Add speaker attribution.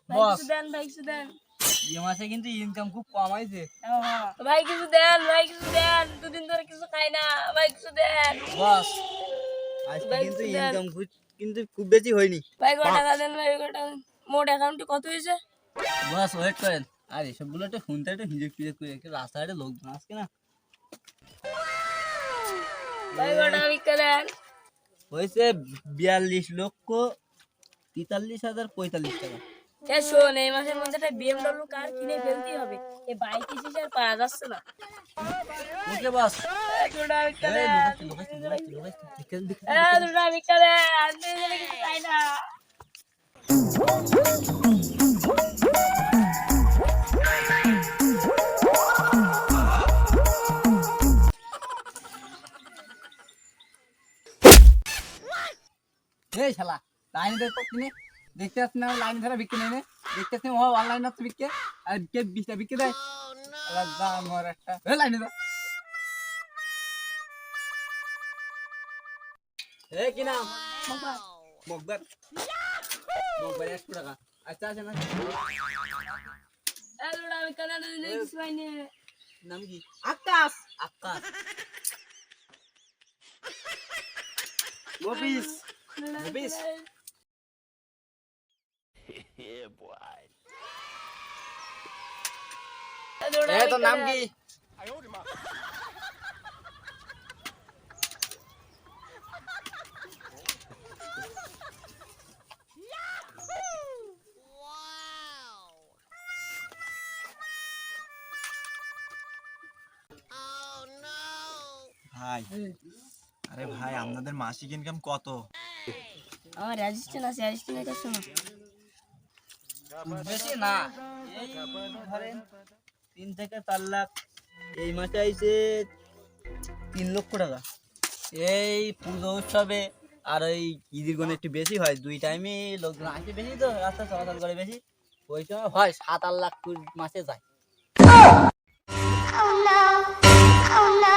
Speaker 1: বস
Speaker 2: ভাই কিছু দেন
Speaker 1: এই মাসে কিন্তু ইনকাম খুব কম হয়েছে।
Speaker 2: ভাই কিছু দেন দুদিন ধরে কিছু খাই না ভাই কিছু দেন
Speaker 1: বস আজকে
Speaker 2: ভাই
Speaker 1: কিন্তু
Speaker 2: কিছু দেন।
Speaker 1: ইনকাম কিন্তু খুব বেশি হয়নি।
Speaker 2: ভাই কত টাকা দেন ভাই কত টাকা দেন। মোট অ্যাকাউন্টে কত হয়েছে?
Speaker 1: বস ওয়েট করেন। আর এসবগুলো একটু শুনতে একটু হিজেক ফিজেক করে একটু রাস্তাঘাটে লোকজন আসছে না।
Speaker 2: ভাই কত টাকা বিক্রি দেন?
Speaker 1: হয়েছে 42,43,45 টাকা।
Speaker 2: শোন এই মাসের মধ্যে একটা BMW কার কিনে ফেলতেই হবে। এই বাইক এসে আর পাওয়া যাচ্ছে না।
Speaker 1: ওকে বস।
Speaker 2: ভাই কত টাকা বিক্রি
Speaker 1: এই
Speaker 2: দেন?
Speaker 1: লোকাইছে
Speaker 2: দুটো টাকা বিক্রি দেন দুদিন ধরে কিছু খাই না।
Speaker 1: এই শালা লাইনে দেখো কিনে দেখতে আসছি না লাইন ধরে বিক্রি নেই দেখতে আসছি ও অনলাইন আসছে বিক্রি আর কে 20টা বিক্রি দেয়। আলাদা আমার একটা লাইনে দাও। এই কি নাম? মকবর 100 টাকা। আচ্ছা আছে না
Speaker 2: দুটো টাকা বিক্রি দেন দুদিন ধরে কিছু খাইনি।
Speaker 1: নাম কি?
Speaker 2: আকাশ
Speaker 1: আকাশ। মফিস মফিস এ তোর নাম কি?
Speaker 3: ভাই আরে ভাই আপনাদের মাসিক ইনকাম কত?
Speaker 2: আমার রেজিস্ট্রেশন আছে রেজিস্ট্রেশনের কাছে শোনো
Speaker 1: বেশি না এই ধরেন 3 থেকে 4 লাখ। এই মাসে আইছে 3 লক্ষ টাকা। এই পুজো উৎসবে আর ওই ঈদের গুণ একটু বেশি হয়, দুই টাইমে লোকজন আসে বেশি তো রাস্তা চলাচল করে বেশি, ওই সময় হয় 7-8 লাখ মাসে যায়।
Speaker 4: Oh no, oh no.